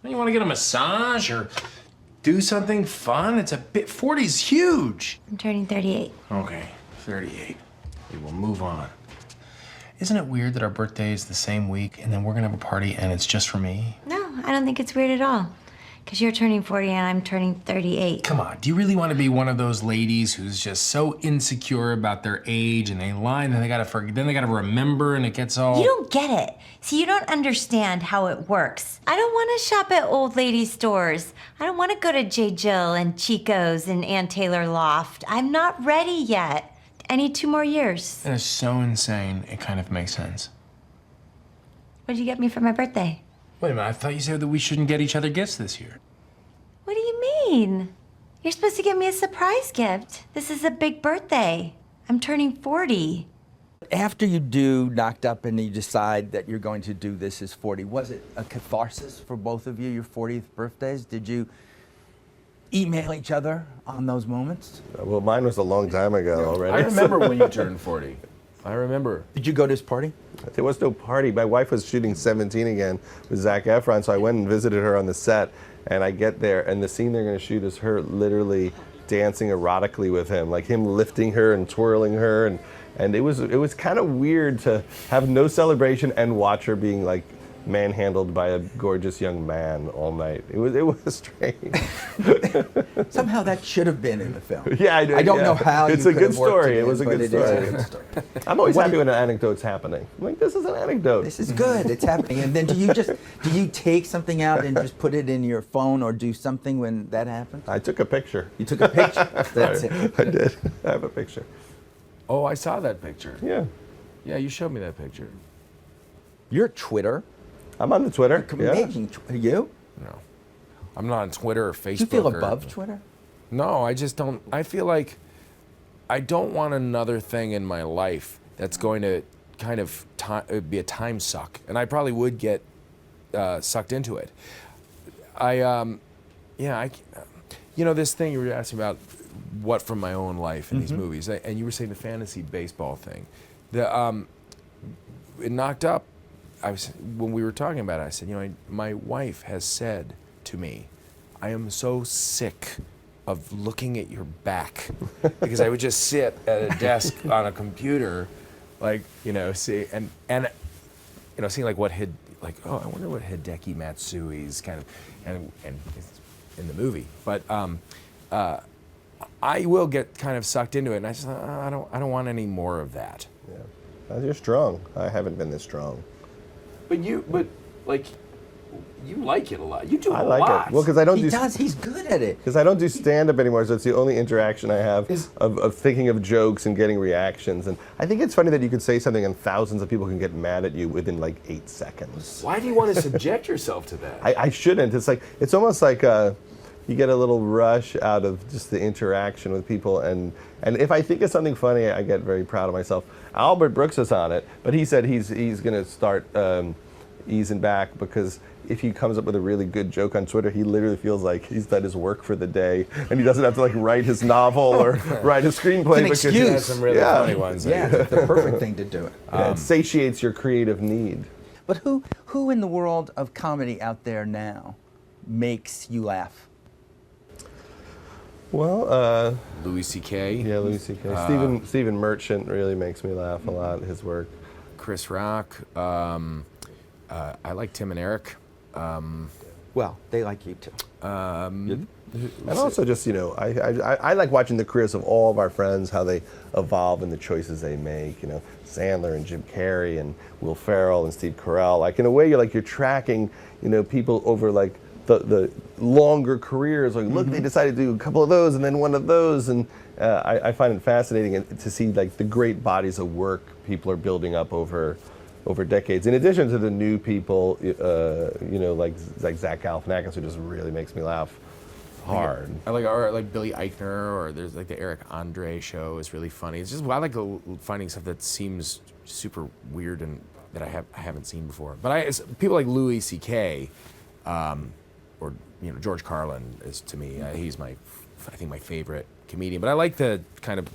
Don't you want to get a massage or do something fun? It's a bit, 40's huge. I'm turning 38. Okay, 38. We will move on. Isn't it weird that our birthday is the same week and then we're gonna have a party and it's just for me? No, I don't think it's weird at all. Because you're turning 40 and I'm turning 38. Come on, do you really want to be one of those ladies who's just so insecure about their age and they lie and then they gotta remember and it gets all... You don't get it. See, you don't understand how it works. I don't want to shop at old lady stores. I don't want to go to J. Jill and Chico's and Ann Taylor Loft. I'm not ready yet. I need 2 more years. That is so insane, it kind of makes sense. What did you get me for my birthday? Wait a minute, I thought you said that we shouldn't get each other gifts this year. What do you mean? You're supposed to give me a surprise gift. This is a big birthday. I'm turning 40. After you do Knocked Up and you decide that you're going to do This Is 40, was it a catharsis for both of you, your 40th birthdays? Did you email each other on those moments? Well, mine was a long time ago already. I remember when you turned 40. I remember. Did you go to his party? There was no party. My wife was shooting 17 again with Zac Efron, so I went and visited her on the set, and I get there, and the scene they're going to shoot is her literally dancing erotically with him, like him lifting her and twirling her, and it was kind of weird to have no celebration and watch her being like manhandled by a gorgeous young man all night. It was strange. Somehow that should have been in the film. Yeah, I don't know how it's you a could good have worked story. it It was a in, good but it is story. a good story. I'm always What happy do when an anecdote's happening. I'm like, this is an anecdote. This is good. It's happening. And then do you take something out and just put it in your phone or do something when that happens? I took a picture. You took a picture. That's it. I did. I have a picture. Oh, I saw that picture. Yeah. Yeah, you showed me that picture. You're Twitter. I'm on the Twitter. Yeah. Amazing. You? No. I'm not on Twitter or Facebook. Do you feel or- above Twitter? No, I just don't. I feel like I don't want another thing in my life that's going to kind of be a time suck. And I probably would get sucked into it. You know, this thing you were asking about, what from my own life in these movies, and you were saying the fantasy baseball thing. It Knocked Up. When we were talking about it, I said, you know, my wife has said to me, I am so sick of looking at your back, because I would just sit at a desk on a computer, like, you know, see and you know, seeing like I wonder what Hideki Matsui's kind of and it's in the movie, but I will get kind of sucked into it, and I just I don't want any more of that. Yeah. You're strong. I haven't been this strong. But you like it a lot. You do I like it. Well, because I don't He do. does. He's good at it. Because I don't do stand-up anymore, so it's the only interaction I have of thinking of jokes and getting reactions. And I think it's funny that you could say something and thousands of people can get mad at you within like 8 seconds. Why do you want to subject yourself to that? I shouldn't. It's almost like you get a little rush out of just the interaction with people. And if I think of something funny, I get very proud of myself. Albert Brooks is on it, but he said he's going to start easing back, because if he comes up with a really good joke on Twitter, he literally feels like he's done his work for the day, and he doesn't have to like write his novel or write a screenplay. It's an because excuse. He has some really funny ones. Yeah, it's the perfect thing to do it. it satiates your creative need. But who in the world of comedy out there now makes you laugh? Well, Louis C.K. yeah, Louis C.K. Stephen Merchant really makes me laugh a lot. His work. Chris Rock. I like Tim and Eric. Well, they like you too. And also just, you know, I like watching the careers of all of our friends, how they evolve and the choices they make, you know, Sandler and Jim Carrey and Will Ferrell and Steve Carell. Like, in a way, you're tracking, you know, people over like the longer careers. Like, look, they decided to do a couple of those and then one of those. And I find it fascinating to see like the great bodies of work people are building up over decades. In addition to the new people, you know, like Zach Galifianakis, who just really makes me laugh hard. I like Billy Eichner, or there's like the Eric Andre show is really funny. It's just I like finding stuff that seems super weird and that I haven't seen before. But people like Louis C.K. Or you know, George Carlin is, to me, he's I think my favorite comedian. But I like the kind of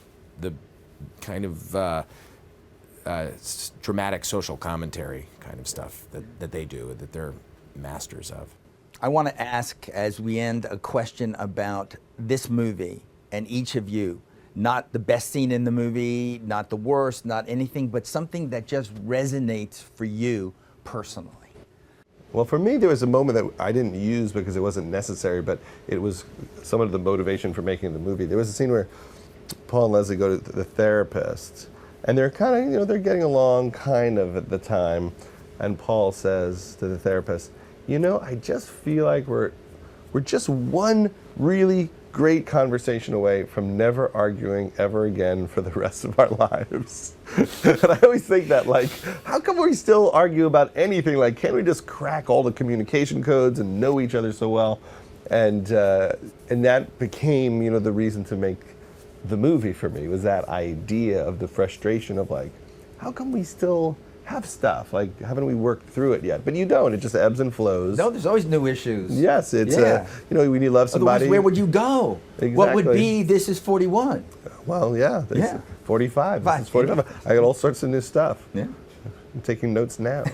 dramatic social commentary kind of stuff that they do, that they're masters of. I want to ask, as we end, a question about this movie and each of you. Not the best scene in the movie, not the worst, not anything, but something that just resonates for you personally. Well, for me, there was a moment that I didn't use because it wasn't necessary, but it was some of the motivation for making the movie. There was a scene where Paul and Leslie go to the therapist, and they're kind of, you know, they're getting along kind of at the time, and Paul says to the therapist, you know, I just feel like we're just one really great conversation away from never arguing ever again for the rest of our lives. And I always think that, like, how come we still argue about anything? Like, can't we just crack all the communication codes and know each other so well? And that became, you know, the reason to make the movie for me, was that idea of the frustration of, like, how come we still have stuff? Like, haven't we worked through it yet? But you don't. It just ebbs and flows. No, there's always new issues. Yes, it's Yeah. you know, when you love somebody. Otherwise, where would you go? What would Exactly. be This Is 41? Well, yeah. Yeah. 45. This is Five. 45. I got all sorts of new stuff. Yeah. I'm taking notes now.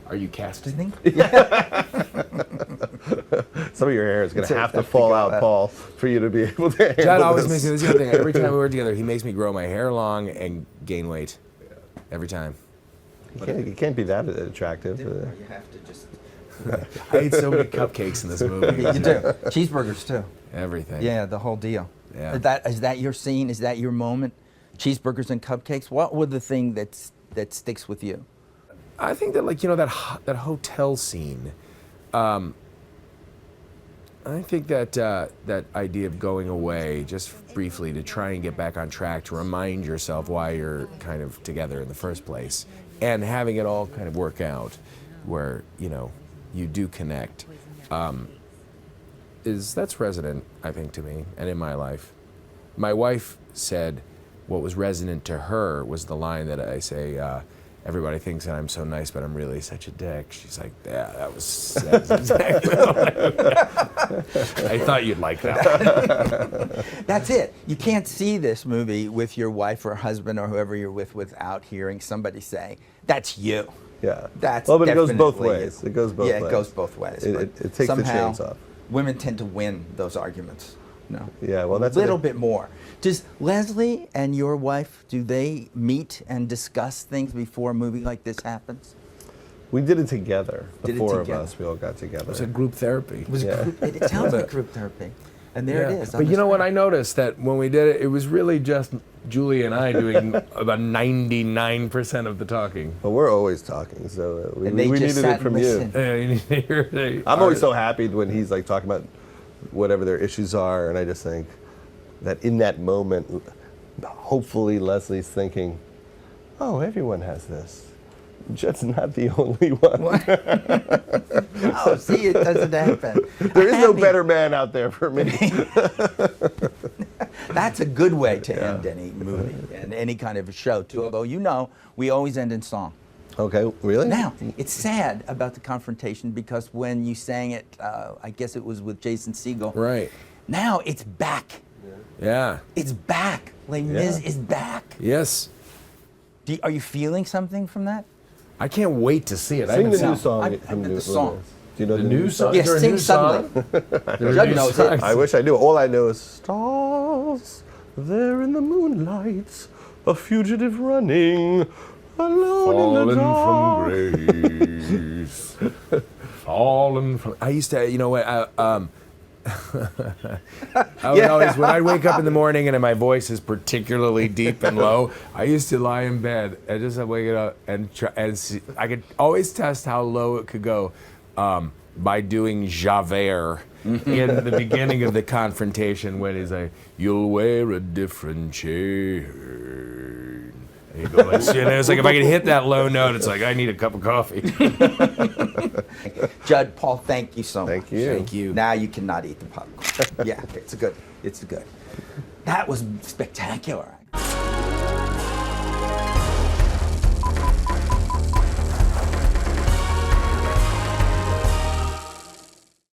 Are you casting? Some of your hair is going That's to it. have to Have to fall go out, out. Paul, for you to be able to handle Judd always this. makes me, this is the other thing, every time we work together, he makes me grow my hair long and gain weight. Every time. You can't be that attractive. You have to just... I ate so many cupcakes in this movie. You do. Cheeseburgers, too. Everything. Yeah, the whole deal. Yeah. Is that your scene? Is that your moment? Cheeseburgers and cupcakes? What was the thing that sticks with you? I think that, like, you know, that hotel scene. I think that that idea of going away just briefly to try and get back on track, to remind yourself why you're kind of together in the first place, and having it all kind of work out, where, you know, you do connect, that's resonant, I think, to me and in my life. My wife said what was resonant to her was the line that I say, everybody thinks that I'm so nice, but I'm really such a dick. She's like, yeah, that's exactly what I thought you'd like that. That's it. You can't see this movie with your wife or husband or whoever you're with without hearing somebody say, that's you. Yeah. That's well, but it goes both definitely ways. you. It goes both ways. Yeah, it goes both ways. It but takes the somehow chains off. Women tend to win those arguments. No. Yeah, well, that's a little bit more. Does Leslie and your wife, do they meet and discuss things before a movie like this happens? We did it together. The Did it four together. of us, we all got together. It's a group therapy. It was Yeah. it sounds like group therapy. And there it is. But you know what? I noticed that when we did it, it was really just Julie and I doing about 99% of the talking. Well, we're always talking, so we And they just needed sat it from and you. listened. Yeah, you need to hear the I'm always art. so happy when he's like talking about whatever their issues are, and I just think that in that moment, hopefully Leslie's thinking, oh, everyone has this. Judd's not the only one. Oh, see, it doesn't happen. There is no Happy. better man out there for me. That's a good way to end any movie and any kind of a show, too. Although, you know, we always end in song. Okay, really? Now, it's sad about the confrontation because when you sang it, I guess it was with Jason Segel. Right. Now it's back. Yeah. It's back. Les Mis is back. Yes. Are you feeling something from that? I can't wait to see it. I Sing haven't the new seen song. I from meant the New- song. Do you know the new song. Yeah, Is there a sing new suddenly. song? Judd knows it. I wish I knew. All I know is stars there in the moonlight, a fugitive running alone in the dark. Fallen from grace. Fallen from. I used to, you know what? I would always, when I wake up in the morning and my voice is particularly deep and low, I used to lie in bed and just wake it up and try and see. I could always test how low it could go by doing Javert in the beginning of the confrontation when he's like, "You'll wear a different chain." And you go like, you know, it's like if I could hit that low note, it's like I need a cup of coffee. Judd, Paul, thank you so much. Thank you. Thank you. Now you cannot eat the popcorn. Yeah, it's good. That was spectacular.